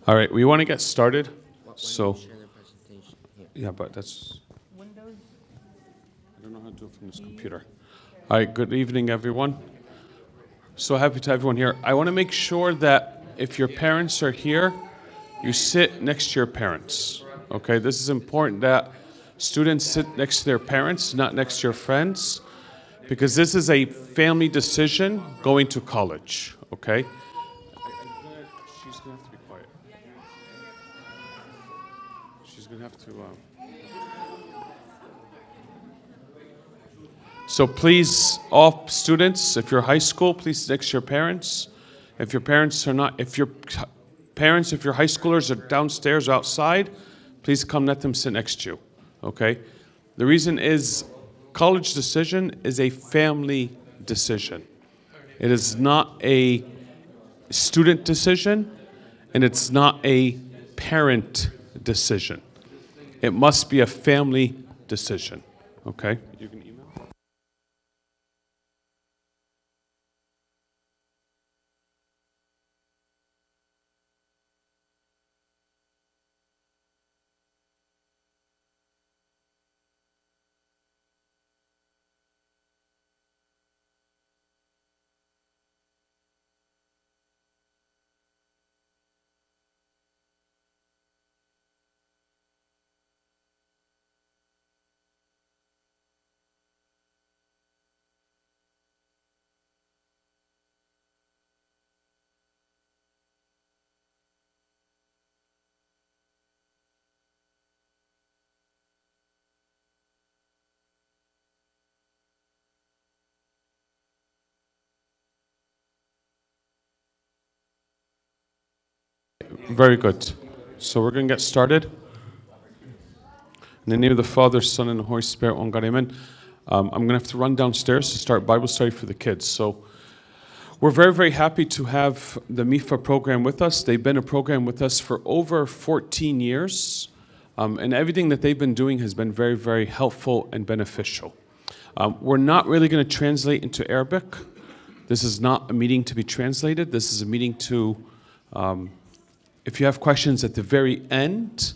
All right, we want to get started. So, yeah, but that's, I don't know how to do it from this computer. All right, good evening, everyone. So happy to have everyone here. I want to make sure that if your parents are here, you sit next to your parents. Okay, this is important that students sit next to their parents, not next to your friends, because this is a family decision going to college. Okay. She's gonna have to be quiet. She's gonna have to. So please, all students, if you're high school, please sit next to your parents. If your parents are not, if your parents, if your high schoolers are downstairs or outside, please come let them sit next to you, okay? The reason is college decision is a family decision. It is not a student decision, and it's not a parent decision. It must be a family decision, okay? You can email. Very good. So we're going to get started. In the name of the Father, Son, and the Holy Spirit, one God, amen. I'm going to have to run downstairs to start Bible study for the kids. So we're very, very happy to have the MIFA program with us. They've been a program with us for over 14 years. And everything that they've been doing has been very, very helpful and beneficial. We're not really going to translate into Arabic. This is not a meeting to be translated. This is a meeting to, if you have questions at the very end,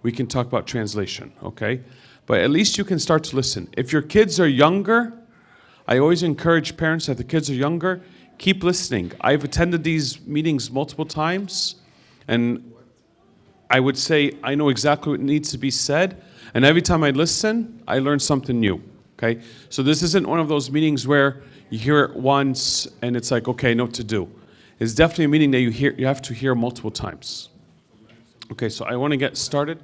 we can talk about translation, okay? But at least you can start to listen. If your kids are younger, I always encourage parents that the kids are younger, keep listening. I've attended these meetings multiple times, and I would say I know exactly what needs to be said, and every time I listen, I learn something new, okay? So this isn't one of those meetings where you hear it once and it's like, okay, I know what to do. It's definitely a meeting that you have to hear multiple times. Okay, so I want to get started.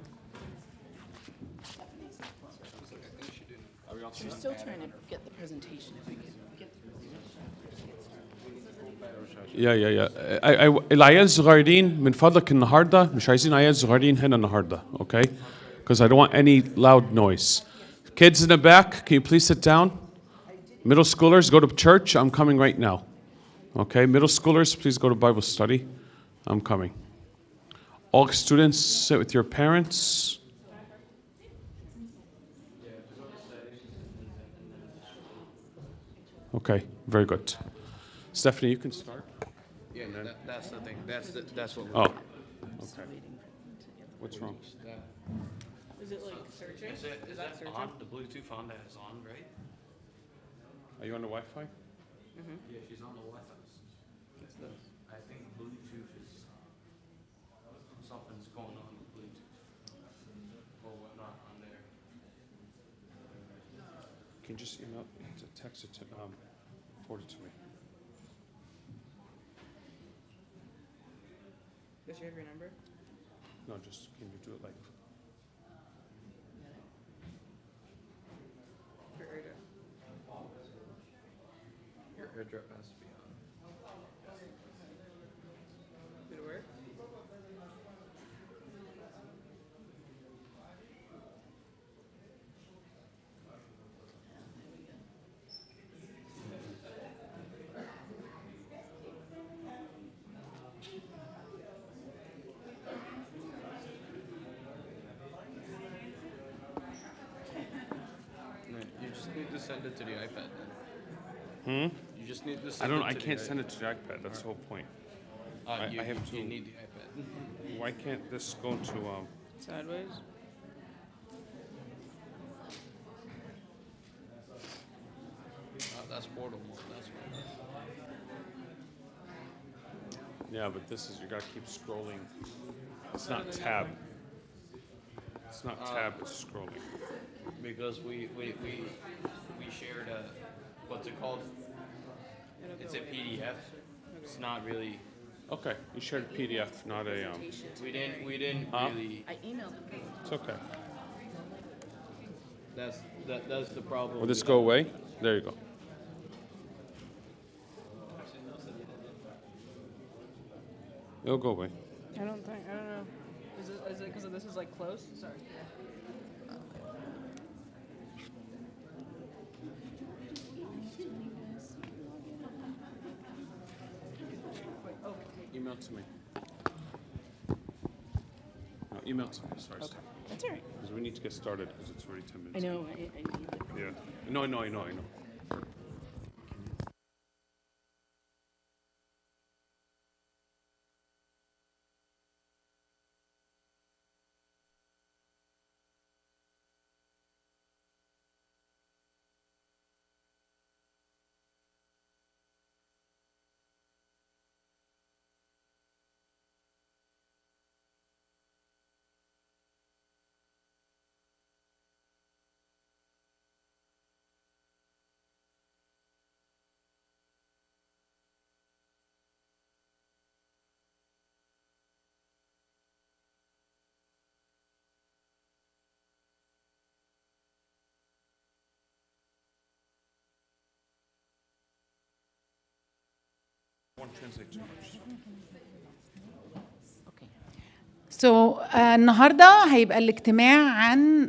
We're still trying to get the presentation. If we could get the يا العيال صغيرين من فضلك النهارده مش عايزين عيال صغيرين هنا النهارده, okay? Because I don't want any loud noise. Kids in the back, can you please sit down? Middle schoolers, go to church. I'm coming right now. Okay, middle schoolers, please go to Bible study. I'm coming. All students, sit with your parents. Okay, very good. Stephanie, you can start. Yeah, that's the thing. That's what. Oh, okay. What's wrong? Is it like searching? Is that on? The Bluetooth on that is on, right? Are you on the Wi-Fi? Yeah, she's on the Wi-Fi. I think Bluetooth is something's going on with Bluetooth or whatnot on there. Can you just email, text it to, forward it to me. Does you have your number? No, just, can you do it like, For Erdo. Your airdrop has to be on. Did it work? You just need to send it to the iPad then. You just need to send it to I the can't iPad. send it to the iPad, that's the whole point. I have to. You need the iPad. Why can't this go to Sideways. That's portal mode. That's right. Yeah, but this is, you gotta keep scrolling. It's not tab. It's not tab, it's scrolling. Because we shared a, what's it called? It's a PDF. It's not really. Okay, you shared a PDF, not a, We didn't Huh? really. I emailed them. it's okay. That's the problem. Will this go away? There you go. It'll go away. I don't know. Is it because this is like close? Sorry. Email to me. No, email to me, sorry. Okay. That's all right. Because we need to get started because it's already 10 minutes. I know. I need it. Yeah. No, I know. I won't translate too much. النهارده هيبقى الاجتماع عن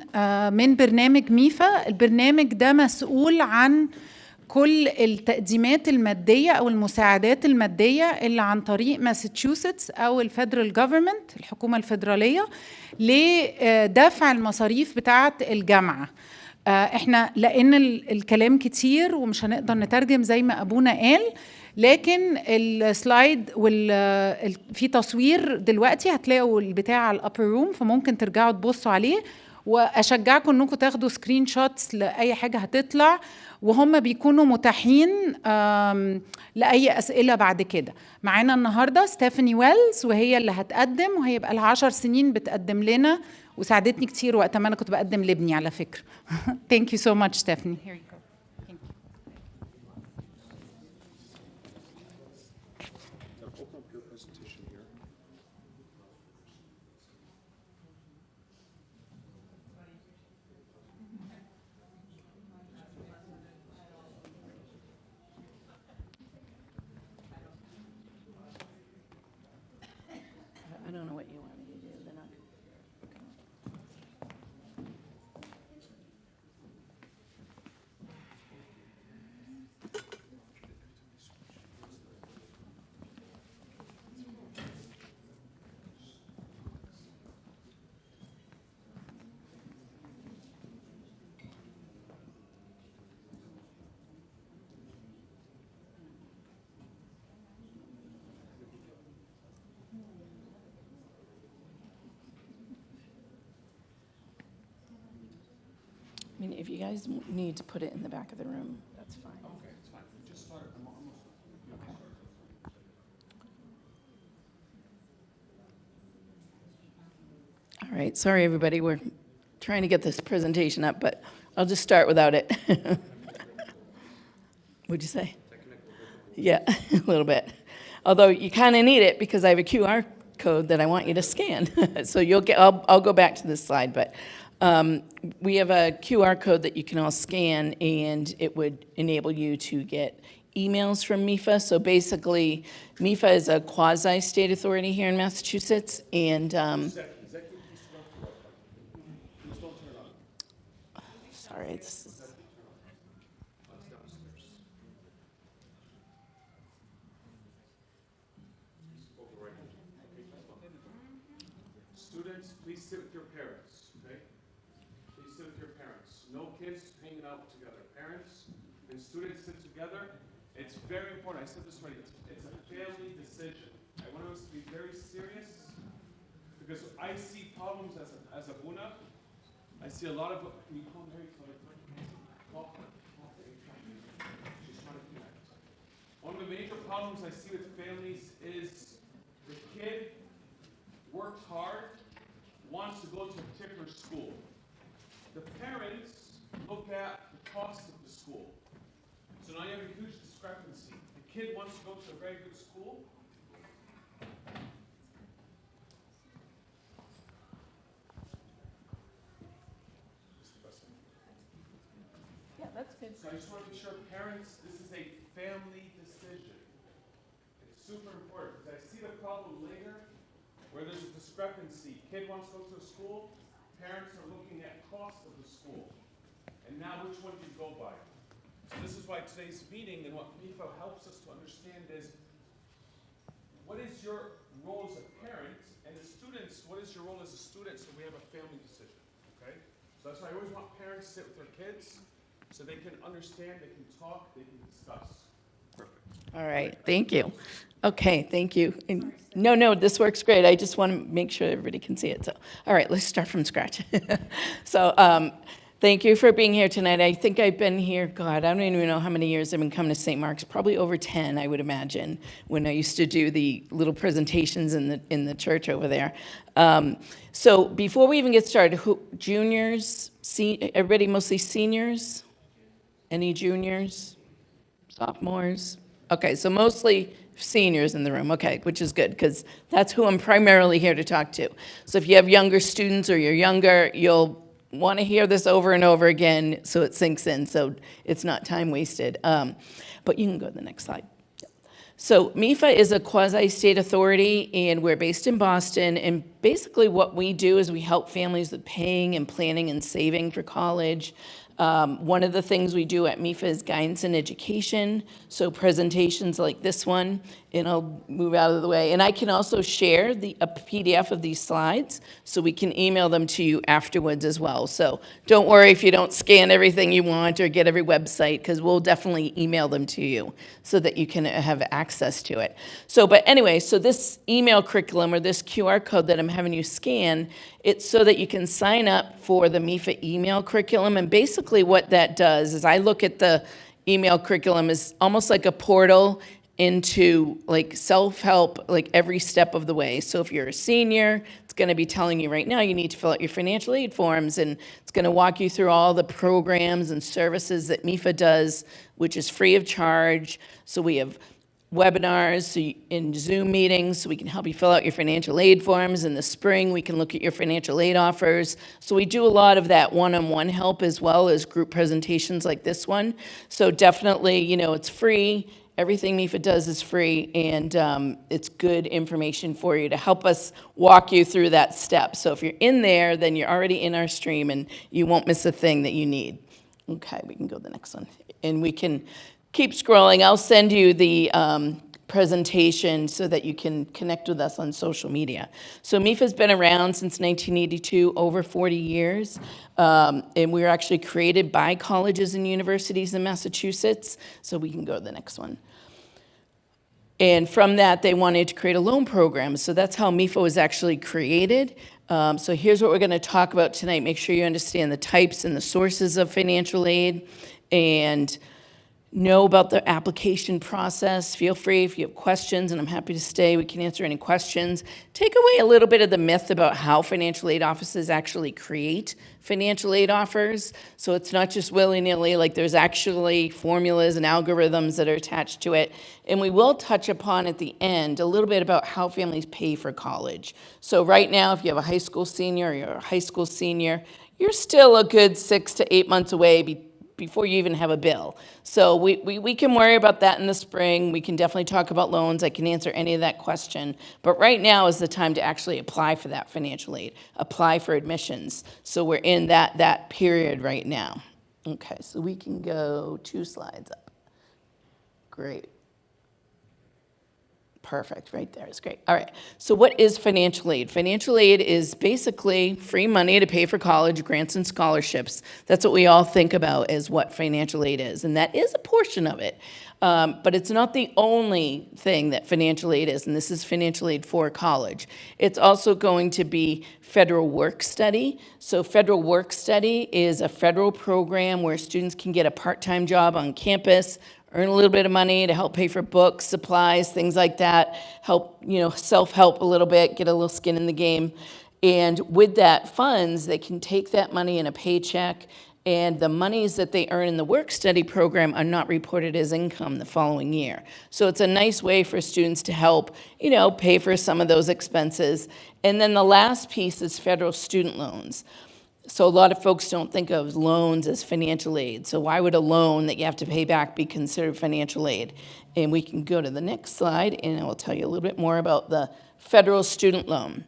من برنامج ميفا. البرنامج ده مسؤول عن كل التقديمات المادية أو المساعدات المادية اللي عن طريق ماساتشوستس أو الفيدرال جوفرمنت الحكومة الفيدرالية لدفع المصاريف بتاعة الجامعة. احنا لأن الكلام كتير ومش هنقدر نترجم زي ما أبونا قال، لكن السلايد في تصوير دلوقتي هتلاقوا البتاع على الابر روم، فممكن ترجعوا تبصوا عليه، واشجعكم انكم تاخدوا سكرين شوتس لاي حاجه هتطلع، وهم بيكونوا متاحين لاي اسئله بعد كده. معانا النهارده ستيفاني ويلز، وهي اللي هتقدم، وهي بقى لها 10 سنين بتقدم لنا وساعدتني كتير وقت ما انا كنت بقدم لابني على فكره. Thank you so much, Stephanie. Here you go. Open up your presentation here. I don't know what you want me to do. Then I mean, if you guys need to put it in the back of the room, that's fine. Okay, it's fine. We just started. I'm almost. Okay. All right, sorry, everybody. We're trying to get this presentation up, but I'll just start without it. What'd you say? Yeah, a little bit. Although you kind of need it because I have a QR code that I want you to scan. So you'll get. I'll go back to this slide, but we have a QR code that you can all scan, and it would enable you to get emails from MIFA. So basically, MIFA is a quasi-state authority here in Massachusetts, and sorry, this is. Students, please sit with your parents, okay? Please sit with your parents. No kids hanging out together. Parents and students sit together. It's very important. I said this already. It's a family decision. I want us to be very serious because I see problems as a Buna. I see a lot of, can you call Mary? She's trying to connect. One of the major problems I see with families is the kid works hard, wants to go to a particular school. The parents look at the cost of the school. So now you have a huge discrepancy. The kid wants to go to a very good school. Yeah, that's good. So I just want to be sure, parents, this is a family decision. It's super important because I see the problem later where there's a discrepancy. Kid wants to go to a school, parents are looking at cost of the school. And now which one do you go by? So this is why today's meeting and what MIFA helps us to understand is what is your role as a parent, and as students, what is your role as a student so we have a family decision, okay? So that's why I always want parents to sit with their kids so they can understand, they can talk, they can discuss. Perfect. All right, thank you. Okay, thank you. And no, this works great. I just want to make sure everybody can see it. So, all right, let's start from scratch. So, thank you for being here tonight. I think I've been here, God, I don't even know how many years I've been coming to St. Mark's, probably over 10, I would imagine, when I used to do the little presentations in the church over there. So before we even get started, juniors, everybody mostly seniors? Any juniors? Sophomores? Okay, so mostly seniors in the room, okay, which is good, because that's who I'm primarily here to talk to. So if you have younger students or you're younger, you'll want to hear this over and over again so it sinks in, so it's not time wasted. But you can go to the next slide. So MIFA is a quasi-state authority, and we're based in Boston, and basically what we do is we help families with paying and planning and saving for college. One of the things we do at MIFA is guidance and education, so presentations like this one, and I'll move out of the way. And I can also share a PDF of these slides, so we can email them to you afterwards as well. So don't worry if you don't scan everything you want or get every website, because we'll definitely email them to you so that you can have access to it. So, but anyway, so this email curriculum or this QR code that I'm having you scan, it's so that you can sign up for the MIFA email curriculum. And basically what that does is I look at the email curriculum as almost like a portal into like self-help, like every step of the way. So if you're a senior, it's going to be telling you right now you need to fill out your financial aid forms, and it's going to walk you through all the programs and services that MIFA does, which is free of charge. So we have webinars and Zoom meetings, so we can help you fill out your financial aid forms. In the spring, we can look at your financial aid offers. So we do a lot of that one-on-one help as well as group presentations like this one. So definitely, it's free. Everything MIFA does is free, and it's good information for you to help us walk you through that step. So if you're in there, then you're already in our stream, and you won't miss a thing that you need. Okay, we can go to the next one. And we can keep scrolling. I'll send you the presentation so that you can connect with us on social media. So MIFA's been around since 1982, over 40 years. And we were actually created by colleges and universities in Massachusetts. So we can go to the next one. And from that, they wanted to create a loan program. So that's how MIFA was actually created. So here's what we're going to talk about tonight. Make sure you understand the types and the sources of financial aid, and know about the application process. Feel free if you have questions, and I'm happy to stay. We can answer any questions. Take away a little bit of the myth about how financial aid offices actually create financial aid offers. So it's not just willy-nilly, like there's actually formulas and algorithms that are attached to it. And we will touch upon at the end a little bit about how families pay for college. So right now, if you have a high school senior or you're a high school senior, you're still a good 6 to 8 months away before you even have a bill. So we can worry about that in the spring. We can definitely talk about loans. I can answer any of that question. But right now is the time to actually apply for that financial aid, apply for admissions. So we're in that period right now. Okay, so we can go 2 slides up. Great. Perfect, right there is great. All right, so what is financial aid? Financial aid is basically free money to pay for college, grants and scholarships. That's what we all think about as what financial aid is, and that is a portion of it. But it's not the only thing that financial aid is, and this is financial aid for college. It's also going to be federal work study. So federal work study is a federal program where students can get a part-time job on campus, earn a little bit of money to help pay for books, supplies, things like that, help, self-help a little bit, get a little skin in the game. And with that funds, they can take that money in a paycheck, and the monies that they earn in the work study program are not reported as income the following year. So it's a nice way for students to help, pay for some of those expenses. And then the last piece is federal student loans. So a lot of folks don't think of loans as financial aid. So why would a loan that you have to pay back be considered financial aid? And we can go to the next slide, and I will tell you a little bit more about the federal student loan.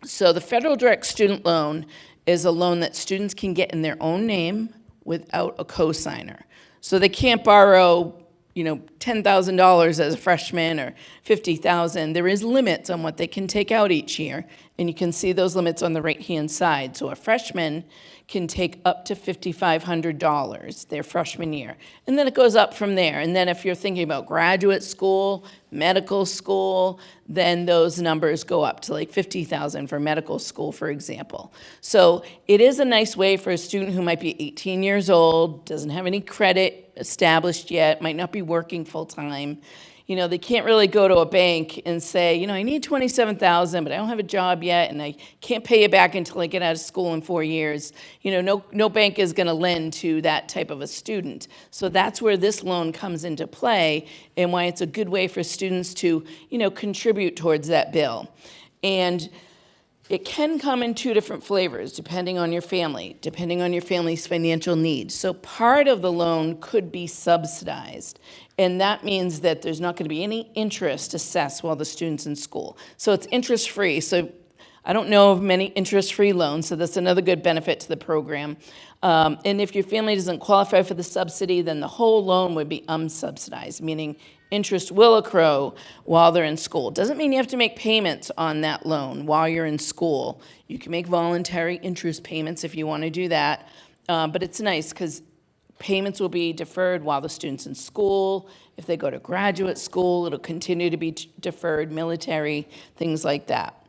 So the federal direct student loan is a loan that students can get in their own name without a cosigner. So they can't borrow, $10,000 as a freshman or $50,000. There is limits on what they can take out each year, and you can see those limits on the right-hand side. So a freshman can take up to $5,500 their freshman year, and then it goes up from there. And then if you're thinking about graduate school, medical school, then those numbers go up to like $50,000 for medical school, for example. So it is a nice way for a student who might be 18 years old, doesn't have any credit established yet, might not be working full-time. They can't really go to a bank and say, I need $27,000, but I don't have a job yet, and I can't pay it back until I get out of school in 4 years. No bank is going to lend to that type of a student. So that's where this loan comes into play, and why it's a good way for students to, contribute towards that bill. And it can come in two different flavors, depending on your family, depending on your family's financial needs. So part of the loan could be subsidized, and that means that there's not going to be any interest assessed while the student's in school. So it's interest-free. So I don't know of many interest-free loans, so that's another good benefit to the program. And if your family doesn't qualify for the subsidy, then the whole loan would be unsubsidized, meaning interest will accrue while they're in school. Doesn't mean you have to make payments on that loan while you're in school. You can make voluntary interest payments if you want to do that. But it's nice because payments will be deferred while the student's in school. If they go to graduate school, it'll continue to be deferred, military, things like that.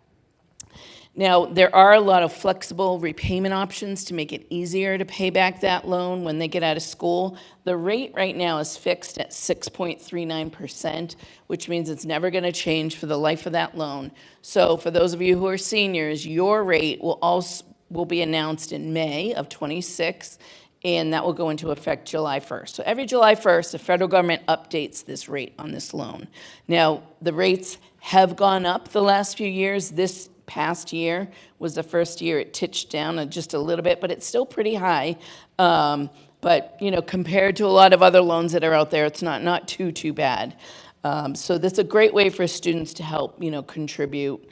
Now, there are a lot of flexible repayment options to make it easier to pay back that loan when they get out of school. The rate right now is fixed at 6.39%, which means it's never going to change for the life of that loan. So for those of you who are seniors, your rate will be announced in May of 26, and that will go into effect July 1st. So every July 1st, the federal government updates this rate on this loan. Now, the rates have gone up the last few years. This past year was the first year it titched down just a little bit, but it's still pretty high. But compared to a lot of other loans that are out there, it's not too bad. So that's a great way for students to help contribute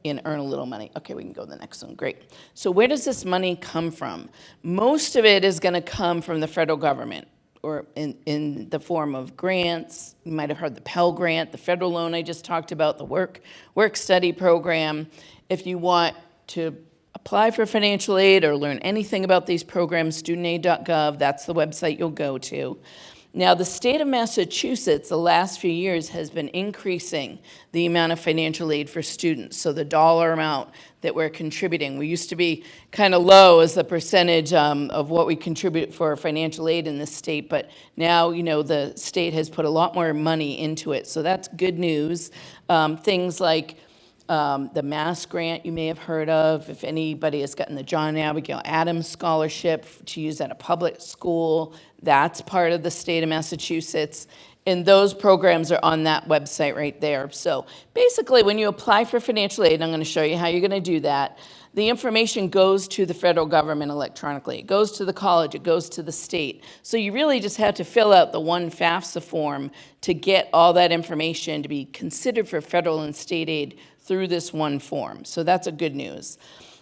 and earn a little money. Okay, we can go to the next one. Great. So where does this money come from? Most of it is going to come from the federal government, or in the form of grants. You might have heard the Pell Grant, the federal loan I just talked about, the work study program. If you want to apply for financial aid or learn anything about these programs, studentaid.gov, that's the website you'll go to. Now, the state of Massachusetts, the last few years, has been increasing the amount of financial aid for students, so the dollar amount that we're contributing. We used to be kind of low as the percentage of what we contribute for financial aid in this state, but now, the state has put a lot more money into it, so that's good news. Things like the Mass Grant you may have heard of, if anybody has gotten the John Abigail Adams Scholarship to use at a public school, that's part of the state of Massachusetts. And those programs are on that website right there. So basically, when you apply for financial aid, I'm going to show you how you're going to do that. The information goes to the federal government electronically. It goes to the college. It goes to the state. So you really just have to fill out the one FAFSA form to get all that information to be considered for federal and state aid through this one form. So that's a good news.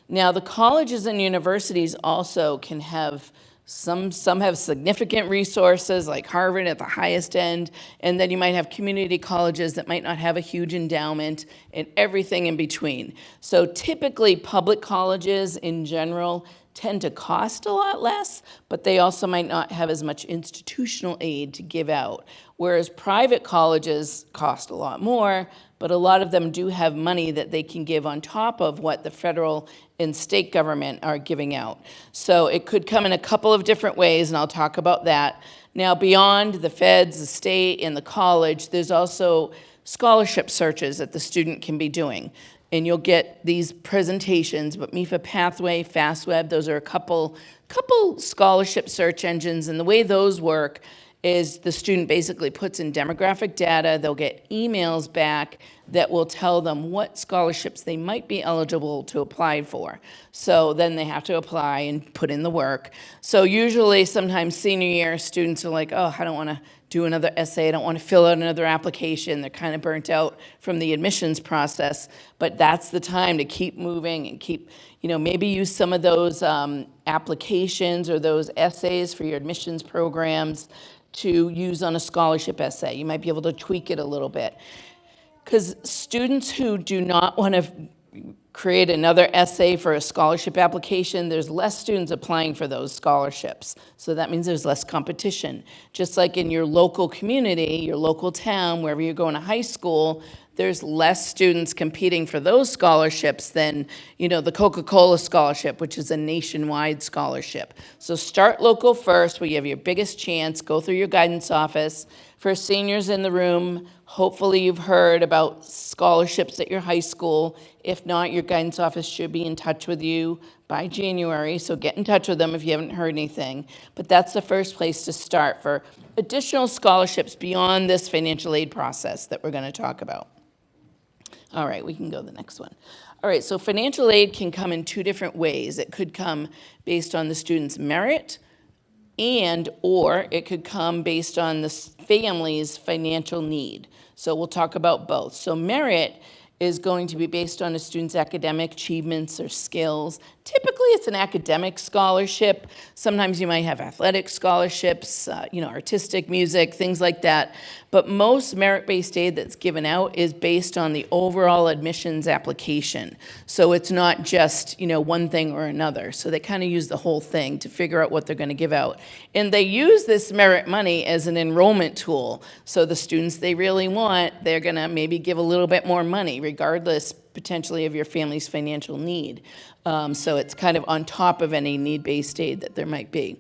Now, the colleges and universities also can have Some have significant resources, like Harvard at the highest end, and then you might have community colleges that might not have a huge endowment, and everything in between. So typically, public colleges in general tend to cost a lot less, but they also might not have as much institutional aid to give out. Whereas private colleges cost a lot more, but a lot of them do have money that they can give on top of what the federal and state government are giving out. So it could come in a couple of different ways, and I'll talk about that. Now, beyond the feds, the state, and the college, there's also scholarship searches that the student can be doing. And you'll get these presentations, but MIFA Pathway, FastWeb, those are a couple scholarship search engines, and the way those work is the student basically puts in demographic data, they'll get emails back that will tell them what scholarships they might be eligible to apply for. So then they have to apply and put in the work. So usually, sometimes senior year, students are like, oh, I don't want to do another essay, I don't want to fill out another application. They're kind of burnt out from the admissions process, but that's the time to keep moving and keep, maybe use some of those applications or those essays for your admissions programs to use on a scholarship essay. You might be able to tweak it a little bit. Because students who do not want to create another essay for a scholarship application, there's less students applying for those scholarships. So that means there's less competition. Just like in your local community, your local town, wherever you're going to high school, there's less students competing for those scholarships than, the Coca-Cola scholarship, which is a nationwide scholarship. So start local first, where you have your biggest chance. Go through your guidance office. For seniors in the room, hopefully you've heard about scholarships at your high school. If not, your guidance office should be in touch with you by January, so get in touch with them if you haven't heard anything. But that's the first place to start for additional scholarships beyond this financial aid process that we're going to talk about. All right, we can go to the next one. All right, so financial aid can come in two different ways. It could come based on the student's merit, or it could come based on the family's financial need. So we'll talk about both. So merit is going to be based on a student's academic achievements or skills. Typically, it's an academic scholarship. Sometimes you might have athletic scholarships, artistic, music, things like that. But most merit-based aid that's given out is based on the overall admissions application. So it's not just, one thing or another. So they kind of use the whole thing to figure out what they're going to give out. And they use this merit money as an enrollment tool. So the students they really want, they're going to maybe give a little bit more money, regardless potentially of your family's financial need. So it's kind of on top of any need-based aid that there might be.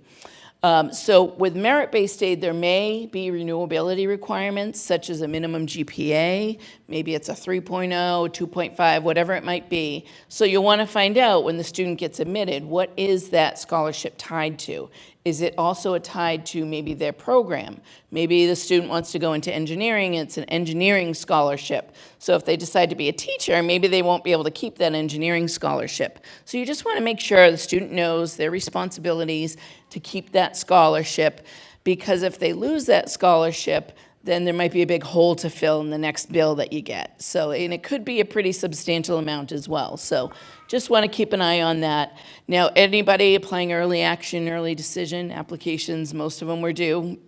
So with merit-based aid, there may be renewability requirements, such as a minimum GPA. Maybe it's a 3.0, 2.5, whatever it might be. So you'll want to find out when the student gets admitted, what is that scholarship tied to? Is it also tied to maybe their program? Maybe the student wants to go into engineering, it's an engineering scholarship. So if they decide to be a teacher, maybe they won't be able to keep that engineering scholarship. So you just want to make sure the student knows their responsibilities to keep that scholarship, because if they lose that scholarship, then there might be a big hole to fill in the next bill that you get. So, and it could be a pretty substantial amount as well. So just want to keep an eye on that. Now, anybody applying early action, early decision applications, most of them were due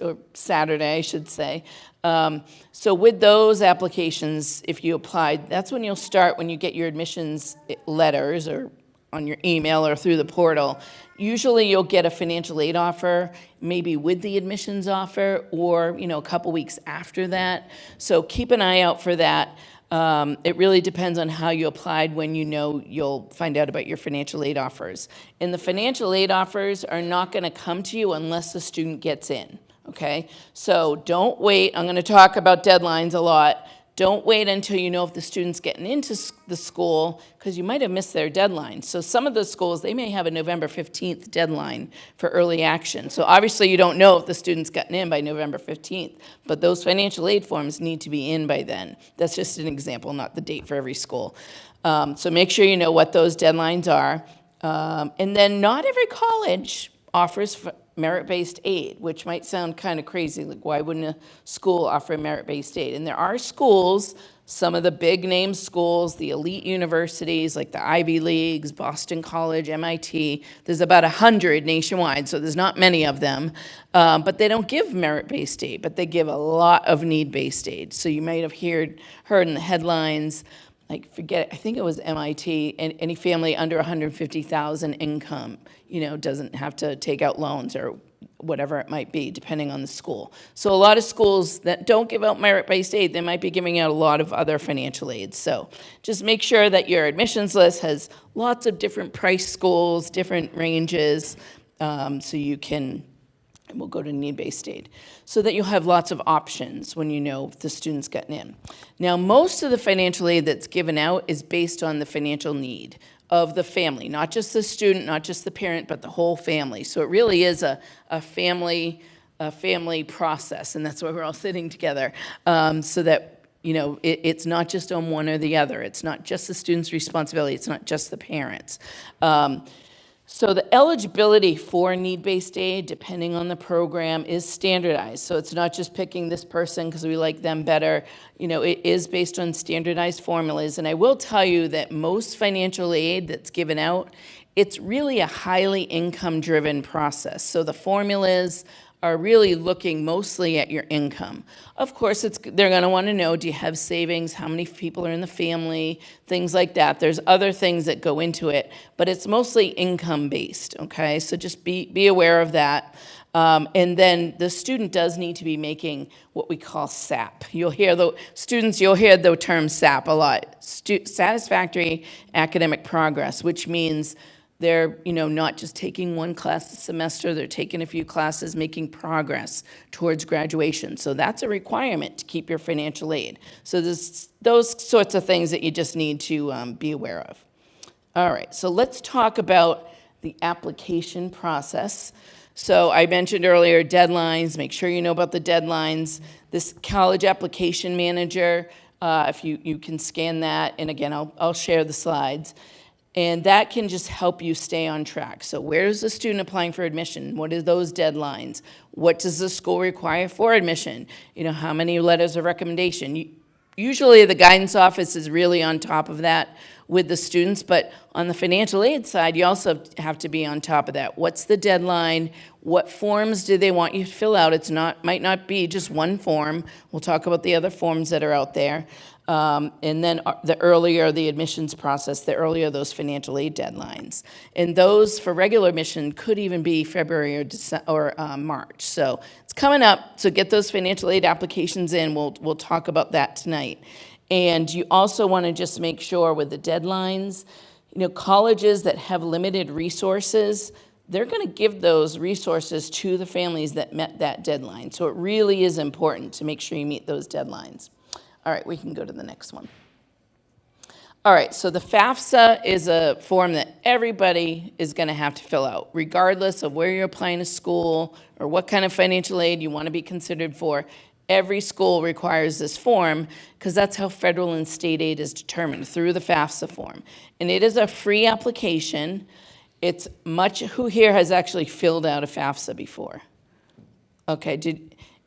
or Saturday, I should say. So with those applications, if you applied, that's when you'll start, when you get your admissions letters or on your email or through the portal. Usually you'll get a financial aid offer, maybe with the admissions offer, or a couple weeks after that. So keep an eye out for that. It really depends on how you applied, when you'll find out about your financial aid offers. And the financial aid offers are not going to come to you unless the student gets in, okay? So don't wait. I'm going to talk about deadlines a lot. Don't wait until you know if the student's getting into the school, because you might have missed their deadline. So some of the schools, they may have a November 15th deadline for early action. So obviously you don't know if the student's gotten in by November 15th, but those financial aid forms need to be in by then. That's just an example, not the date for every school. So make sure you know what those deadlines are. And then not every college offers merit-based aid, which might sound kind of crazy. Like, why wouldn't a school offer merit-based aid? And there are schools, some of the big name schools, the elite universities like the Ivy Leagues, Boston College, MIT. There's about 100 nationwide, so there's not many of them. But they don't give merit-based aid, but they give a lot of need-based aid. So you might have heard in the headlines, I think it was MIT, and any family under 150,000 income, doesn't have to take out loans or whatever it might be, depending on the school. So a lot of schools that don't give out merit-based aid, they might be giving out a lot of other financial aid. So just make sure that your admissions list has lots of different price schools, different ranges, so you can, and we'll go to need-based aid, so that you'll have lots of options when you know if the student's getting in. Now, most of the financial aid that's given out is based on the financial need of the family, not just the student, not just the parent, but the whole family. So it really is a family process, and that's why we're all sitting together, so that it's not just on one or the other. It's not just the student's responsibility. It's not just the parents. So the eligibility for need-based aid, depending on the program, is standardized. So it's not just picking this person because we like them better. It is based on standardized formulas. And I will tell you that most financial aid that's given out, it's really a highly income-driven process. So the formulas are really looking mostly at your income. Of course, they're going to want to know, do you have savings? How many people are in the family? Things like that. There's other things that go into it, but it's mostly income-based, okay? So just be aware of that. And then the student does need to be making what we call SAP. You'll hear the term SAP a lot. Satisfactory Academic Progress, which means they're, not just taking one class a semester, they're taking a few classes, making progress towards graduation. So that's a requirement to keep your financial aid. So there's those sorts of things that you just need to be aware of. All right, so let's talk about the application process. So I mentioned earlier deadlines. Make sure you know about the deadlines. This college application manager, if you can scan that, and again, I'll share the slides. And that can just help you stay on track. So where's the student applying for admission? What are those deadlines? What does the school require for admission? How many letters of recommendation? Usually the guidance office is really on top of that with the students, but on the financial aid side, you also have to be on top of that. What's the deadline? What forms do they want you to fill out? Might not be just one form. We'll talk about the other forms that are out there. And then the earlier the admissions process, the earlier those financial aid deadlines. And those for regular admission could even be February or March. So it's coming up, so get those financial aid applications in. We'll talk about that tonight. And you also want to just make sure with the deadlines, colleges that have limited resources, they're going to give those resources to the families that met that deadline. So it really is important to make sure you meet those deadlines. All right, we can go to the next one. All right, so the FAFSA is a form that everybody is going to have to fill out, regardless of where you're applying to school or what kind of financial aid you want to be considered for. Every school requires this form because that's how federal and state aid is determined, through the FAFSA form. And it is a free application. Who here has actually filled out a FAFSA before? Okay,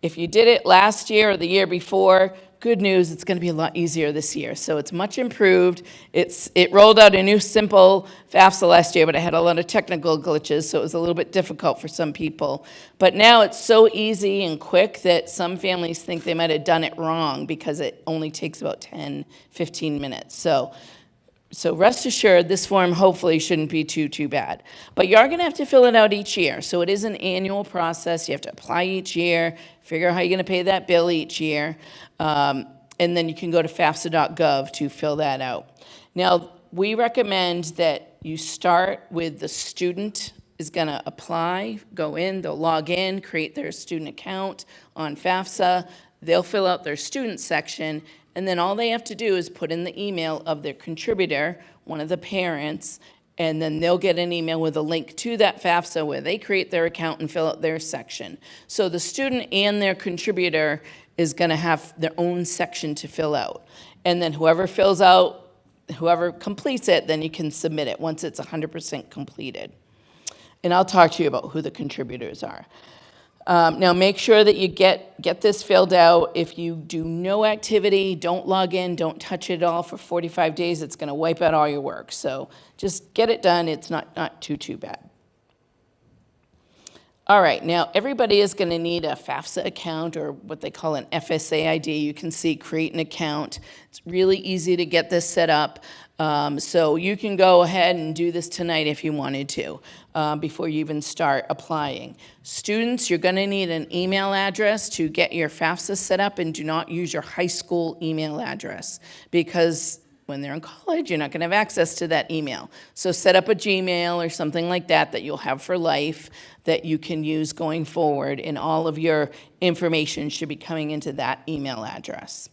if you did it last year or the year before, good news, it's going to be a lot easier this year. So it's much improved. It rolled out a new simple FAFSA last year, but it had a lot of technical glitches, so it was a little bit difficult for some people. But now it's so easy and quick that some families think they might have done it wrong because it only takes about 10, 15 minutes. So rest assured, this form hopefully shouldn't be too bad. But you are going to have to fill it out each year. So it is an annual process. You have to apply each year, figure out how you're going to pay that bill each year, and then you can go to FAFSA.gov to fill that out. Now, we recommend that you start with the student is going to apply, go in, they'll log in, create their student account on FAFSA. They'll fill out their student section, and then all they have to do is put in the email of their contributor, one of the parents, and then they'll get an email with a link to that FAFSA where they create their account and fill out their section. So the student and their contributor is going to have their own section to fill out. And then whoever completes it, then you can submit it once it's 100% completed. And I'll talk to you about who the contributors are. Now, make sure that you get this filled out. If you do no activity, don't log in, don't touch it at all for 45 days, it's going to wipe out all your work. So just get it done. It's not too bad. All right, now everybody is going to need a FAFSA account or what they call an FSA ID. You can see create an account. It's really easy to get this set up. So you can go ahead and do this tonight if you wanted to, before you even start applying. Students, you're going to need an email address to get your FAFSA set up, and do not use your high school email address, because when they're in college, you're not going to have access to that email. So set up a Gmail or something like that that you'll have for life that you can use going forward, and all of your information should be coming into that email address.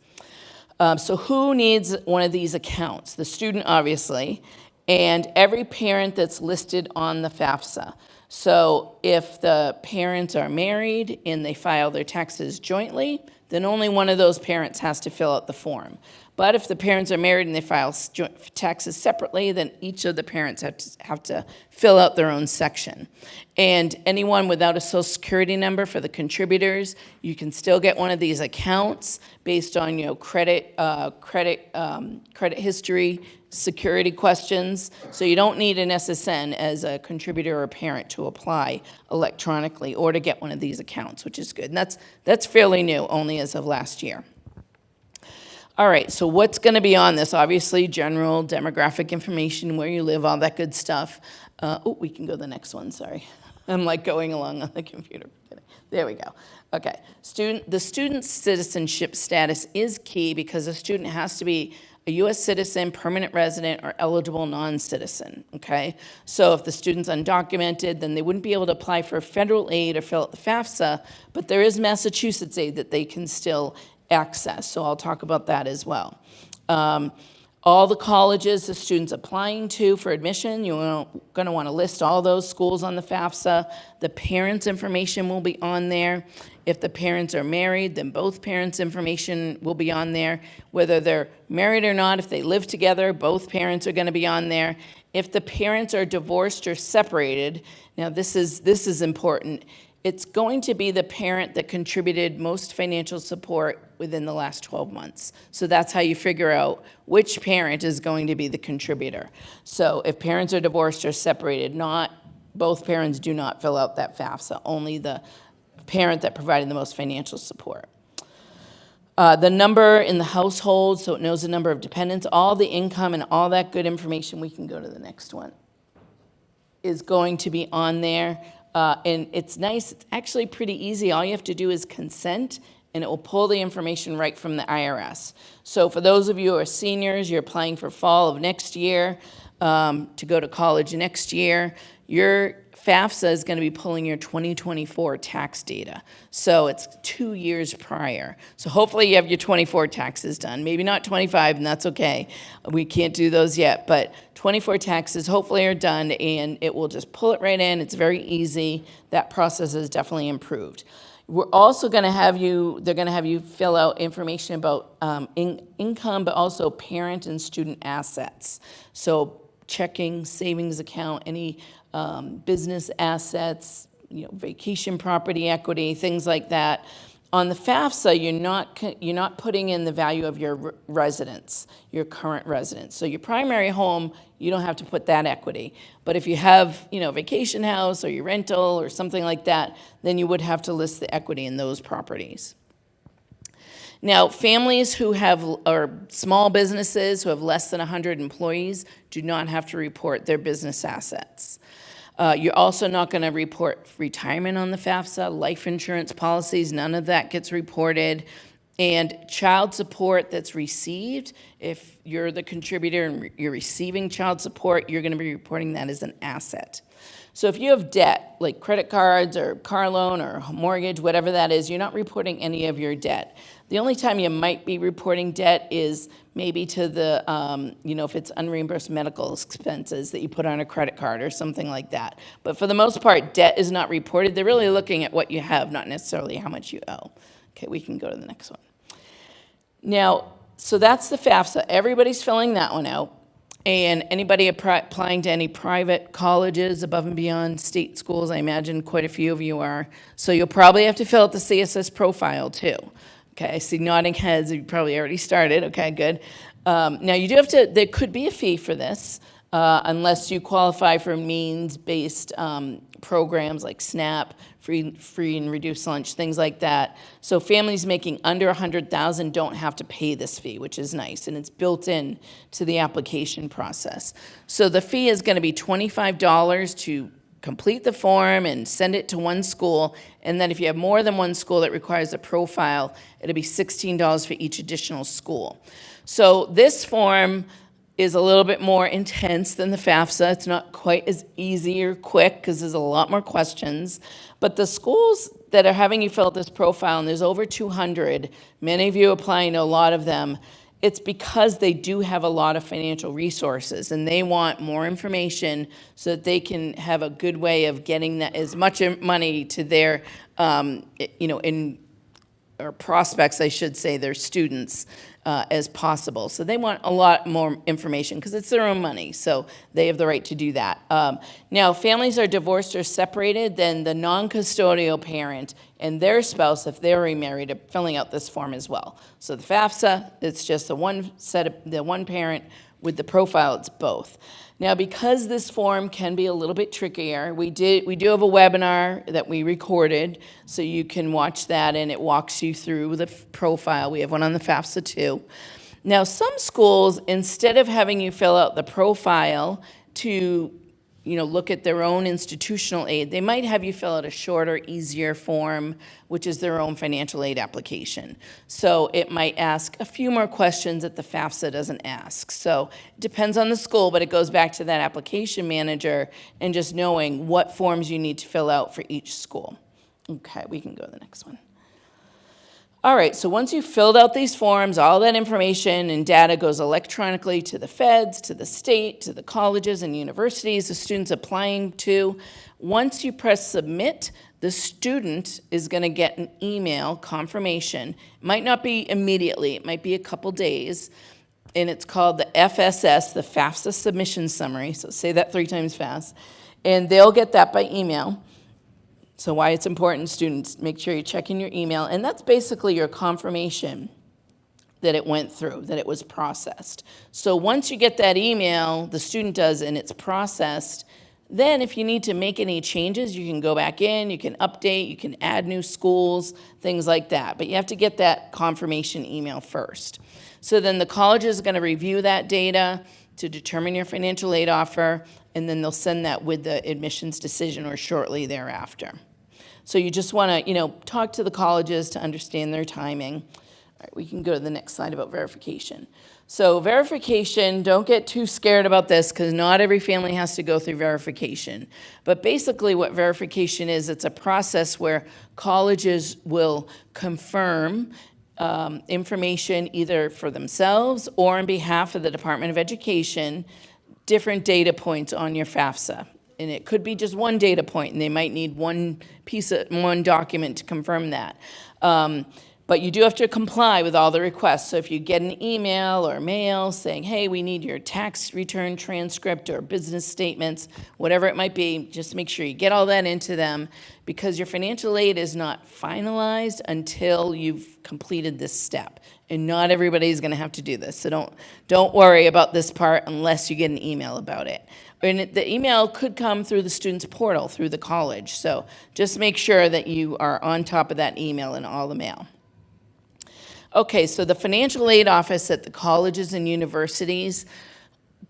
So who needs one of these accounts? The student, obviously, and every parent that's listed on the FAFSA. So if the parents are married and they file their taxes jointly, then only one of those parents has to fill out the form. But if the parents are married and they file taxes separately, then each of the parents have to fill out their own section. And anyone without a Social Security number for the contributors, you can still get one of these accounts based on credit history, security questions. So you don't need an SSN as a contributor or parent to apply electronically or to get one of these accounts, which is good. And that's fairly new, only as of last year. All right, so what's going to be on this? Obviously, general demographic information, where you live, all that good stuff. We can go to the next one, sorry. I'm like going along on the computer. There we go. Okay, the student's citizenship status is key because a student has to be a U.S. citizen, permanent resident, or eligible non-citizen, okay? So if the student's undocumented, then they wouldn't be able to apply for federal aid or fill out the FAFSA, but there is Massachusetts aid that they can still access, so I'll talk about that as well. All the colleges the student's applying to for admission, you're going to want to list all those schools on the FAFSA. The parents' information will be on there. If the parents are married, then both parents' information will be on there. Whether they're married or not, if they live together, both parents are going to be on there. If the parents are divorced or separated, now this is important. It's going to be the parent that contributed most financial support within the last 12 months. So that's how you figure out which parent is going to be the contributor. So if parents are divorced or separated, both parents do not fill out that FAFSA, only the parent that provided the most financial support. The number in the household, so it knows the number of dependents, all the income and all that good information, we can go to the next one, is going to be on there. And it's nice, it's actually pretty easy. All you have to do is consent, and it will pull the information right from the IRS. So for those of you who are seniors, you're applying for fall of next year, to go to college next year, your FAFSA is going to be pulling your 2024 tax data. So it's 2 years prior. So hopefully you have your 24 taxes done. Maybe not 25, and that's okay. We can't do those yet, but 24 taxes hopefully are done, and it will just pull it right in. It's very easy. That process has definitely improved. We're also going to have they're going to have you fill out information about income, but also parent and student assets. So checking, savings account, any business assets, vacation property equity, things like that. On the FAFSA, you're not putting in the value of your residence, your current residence. So your primary home, you don't have to put that equity. But if you have, vacation house or your rental or something like that, then you would have to list the equity in those properties. Now, families who or small businesses who have less than 100 employees do not have to report their business assets. You're also not going to report retirement on the FAFSA, life insurance policies, none of that gets reported. And child support that's received, if you're the contributor and you're receiving child support, you're going to be reporting that as an asset. So if you have debt, like credit cards or car loan or mortgage, whatever that is, you're not reporting any of your debt. The only time you might be reporting debt is maybe to the, if it's unreimbursed medical expenses that you put on a credit card or something like that. But for the most part, debt is not reported. They're really looking at what you have, not necessarily how much you owe. Okay, we can go to the next one. Now, so that's the FAFSA. Everybody's filling that one out. And anybody applying to any private colleges above and beyond state schools, I imagine quite a few of you are. So you'll probably have to fill out the CSS profile too. Okay, I see nodding heads, you probably already started, okay, good. Now you do have to, there could be a fee for this, unless you qualify for means-based programs like SNAP, free and reduced lunch, things like that. So families making under 100,000 don't have to pay this fee, which is nice, and it's built in to the application process. So the fee is going to be $25 to complete the form and send it to one school, and then if you have more than one school that requires a profile, it'll be $16 for each additional school. So this form is a little bit more intense than the FAFSA. It's not quite as easy or quick because there's a lot more questions. But the schools that are having you fill out this profile, and there's over 200, many of you applying to a lot of them, it's because they do have a lot of financial resources and they want more information so that they can have a good way of getting that as much money to their, or prospects, I should say, their students as possible. So they want a lot more information because it's their own money, so they have the right to do that. Now, families are divorced or separated, then the non-custodial parent and their spouse, if they're remarried, are filling out this form as well. So the FAFSA, it's just the one parent. With the profile, it's both. Now, because this form can be a little bit trickier, we do have a webinar that we recorded, so you can watch that, and it walks you through the profile. We have one on the FAFSA too. Now, some schools, instead of having you fill out the profile to look at their own institutional aid, they might have you fill out a shorter, easier form, which is their own financial aid application. So it might ask a few more questions that the FAFSA doesn't ask. So it depends on the school, but it goes back to that application manager and just knowing what forms you need to fill out for each school. Okay, we can go to the next one. All right, so once you've filled out these forms, all that information and data goes electronically to the feds, to the state, to the colleges and universities the student's applying to. Once you press submit, the student is going to get an email confirmation. It might not be immediately, it might be a couple days, and it's called the FSS, the FAFSA Submission Summary, so say that 3 times fast, and they'll get that by email. So why it's important, students, make sure you're checking your email. And that's basically your confirmation that it went through, that it was processed. So once you get that email, the student does, and it's processed, then if you need to make any changes, you can go back in, you can update, you can add new schools, things like that. But you have to get that confirmation email first. So then the college is going to review that data to determine your financial aid offer, and then they'll send that with the admissions decision or shortly thereafter. So you just want to, talk to the colleges to understand their timing. All right, we can go to the next slide about verification. So verification, don't get too scared about this because not every family has to go through verification. But basically what verification is, it's a process where colleges will confirm information either for themselves or on behalf of the Department of Education, different data points on your FAFSA. And it could be just one data point, and they might need one document to confirm that. But you do have to comply with all the requests. So if you get an email or mail saying, hey, we need your tax return transcript or business statements, whatever it might be, just make sure you get all that into them because your financial aid is not finalized until you've completed this step. And not everybody's going to have to do this. So don't worry about this part unless you get an email about it. And the email could come through the student's portal, through the college. So just make sure that you are on top of that email and all the mail. Okay, so the financial aid office at the colleges and universities,